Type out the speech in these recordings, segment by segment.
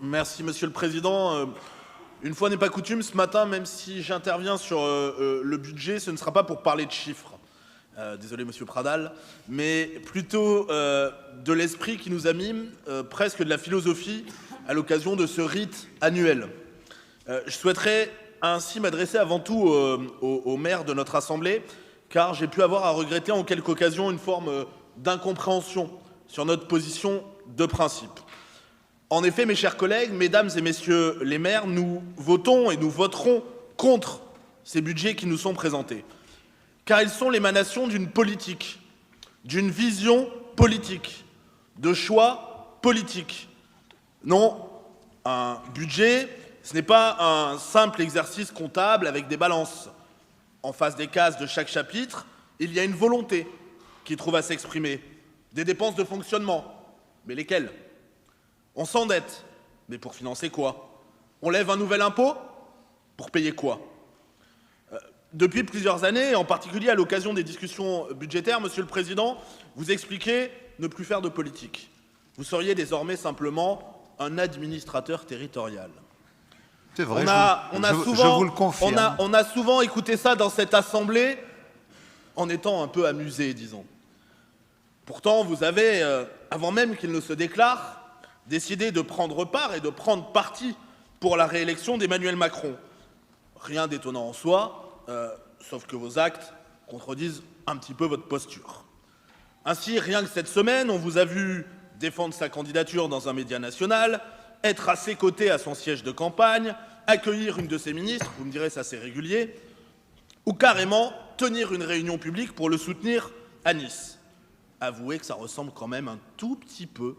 Merci, Monsieur le Président. Une fois n'est pas coutume, ce matin, même si j'interviens sur le budget, ce ne sera pas pour parler de chiffres. Désolé, Monsieur Pradal, mais plutôt de l'esprit qui nous anime, presque de la philosophie, à l'occasion de ce rite annuel. Je souhaiterais ainsi m'adresser avant tout aux maires de notre Assemblée, car j'ai pu avoir à regretter en quelque occasion une forme d'incompréhension sur notre position de principe. En effet, mes chers collègues, mesdames et messieurs les maires, nous votons et nous voterons contre ces budgets qui nous sont présentés, car ils sont l'émanation d'une politique, d'une vision politique, de choix politiques. Non, un budget, ce n'est pas un simple exercice comptable avec des balances. En face des cases de chaque chapitre, il y a une volonté qui trouve à s'exprimer, des dépenses de fonctionnement. Mais lesquelles ? On s'endette, mais pour financer quoi? On lève un nouvel impôt? Pour payer quoi? Depuis plusieurs années, en particulier à l'occasion des discussions budgétaires, Monsieur le Président, vous expliquez ne plus faire de politique. Vous seriez désormais simplement un administrateur territorial. C'est vrai, je vous le confirme. On a souvent écouté ça dans cette Assemblée en étant un peu amusé, disons. Pourtant, vous avez, avant même qu'il ne se déclare, décidé de prendre part et de prendre parti pour la réélection d'Emmanuel Macron. Rien d'étonnant en soi, sauf que vos actes contredisent un petit peu votre posture. Ainsi, rien que cette semaine, on vous a vu défendre sa candidature dans un média national, être à ses côtés à son siège de campagne, accueillir une de ses ministres, vous me direz ça c'est régulier, ou carrément tenir une réunion publique pour le soutenir à Nice. Avouez que ça ressemble quand même un tout petit peu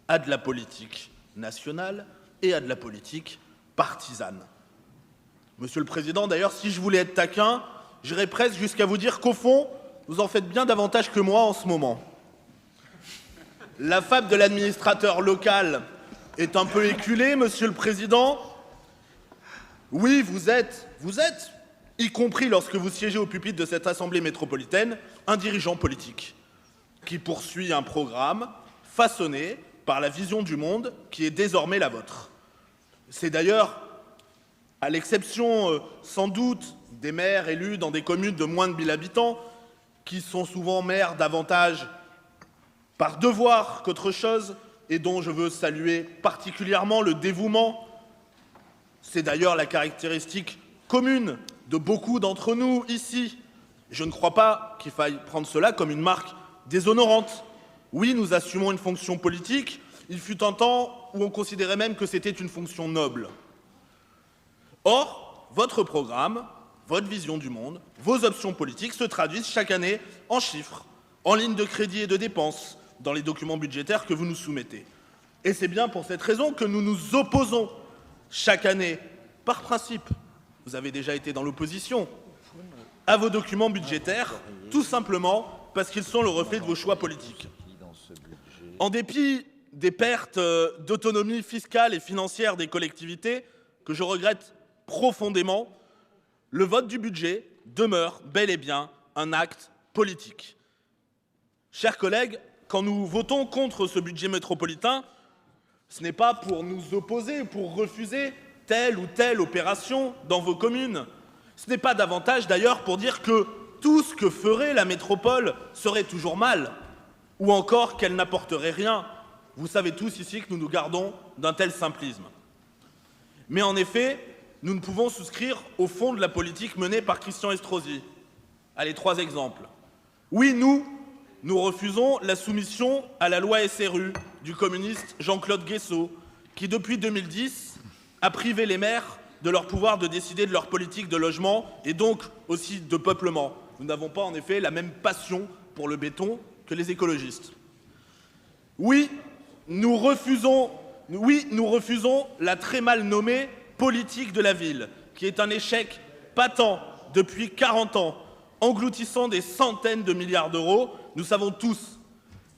à de la politique nationale et à de la politique partisane. Monsieur le Président, d'ailleurs, si je voulais être taquin, j'irais presque jusqu'à vous dire qu'au fond, vous en faites bien davantage que moi en ce moment. La fable de l'administrateur local est un peu éculée, Monsieur le Président. Oui, vous êtes, y compris lorsque vous siégez au pupitre de cette Assemblée métropolitaine, un dirigeant politique qui poursuit un programme façonné par la vision du monde qui est désormais la vôtre. C'est d'ailleurs, à l'exception sans doute des maires élus dans des communes de moins de 1000 habitants, qui sont souvent maires davantage par devoir qu'autre chose, et dont je veux saluer particulièrement le dévouement. C'est d'ailleurs la caractéristique commune de beaucoup d'entre nous ici. Je ne crois pas qu'il faille prendre cela comme une marque déshonorante. Oui, nous assumons une fonction politique. Il fut un temps où on considérait même que c'était une fonction noble. Or, votre programme, votre vision du monde, vos options politiques se traduisent chaque année en chiffres, en lignes de crédit et de dépenses dans les documents budgétaires que vous nous soumettez. Et c'est bien pour cette raison que nous nous opposons chaque année, par principe, vous avez déjà été dans l'opposition, à vos documents budgétaires, tout simplement parce qu'ils sont le reflet de vos choix politiques. En dépit des pertes d'autonomie fiscale et financière des collectivités, que je regrette profondément, le vote du budget demeure bel et bien un acte politique. Chers collègues, quand nous votons contre ce budget métropolitain, ce n'est pas pour nous opposer, pour refuser telle ou telle opération dans vos communes. Ce n'est pas davantage d'ailleurs pour dire que tout ce que ferait la métropole serait toujours mal, ou encore qu'elle n'apporterait rien. Vous savez tous ici que nous nous gardons d'un tel simplisme. Mais en effet, nous ne pouvons souscrire au fond de la politique menée par Christian Estrosi. Allez, 3 exemples. Oui, nous refusons la soumission à la loi SRU du communiste Jean-Claude Guesseau, qui depuis 2010 a privé les maires de leur pouvoir de décider de leur politique de logement et donc aussi de peuplement. Nous n'avons pas en effet la même passion pour le béton que les écologistes. Oui, nous refusons la très mal nommée politique de la ville, qui est un échec patent depuis 40 ans, engloutissant des centaines de milliards d'euros. Nous savons tous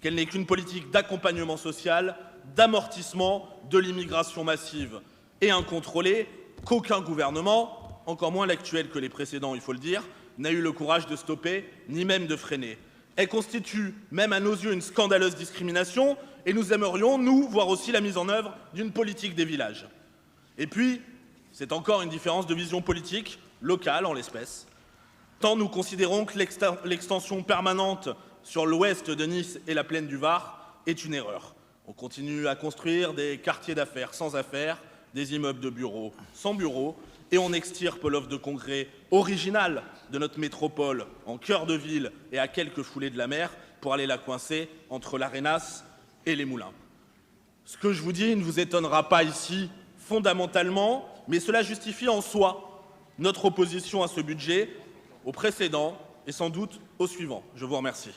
qu'elle n'est qu'une politique d'accompagnement social, d'amortissement de l'immigration massive et incontrôlée, qu'aucun gouvernement, encore moins l'actuel que les précédents, il faut le dire, n'a eu le courage de stopper, ni même de freiner. Elle constitue, même à nos yeux, une scandaleuse discrimination, et nous aimerions, nous, voir aussi la mise en œuvre d'une politique des villages. Et puis, c'est encore une différence de vision politique, locale en l'espèce. Tant nous considérons que l'extension permanente sur l'ouest de Nice et la plaine du Var est une erreur. On continue à construire des quartiers d'affaires sans affaires, des immeubles de bureaux sans bureaux, et on extirpe l'offre de congrès originale de notre métropole en cœur de ville et à quelques foulées de la mer pour aller la coincer entre l'Arenas et les Moulins. Ce que je vous dis ne vous étonnera pas ici fondamentalement, mais cela justifie en soi notre opposition à ce budget, au précédent et sans doute au suivant. Je vous remercie.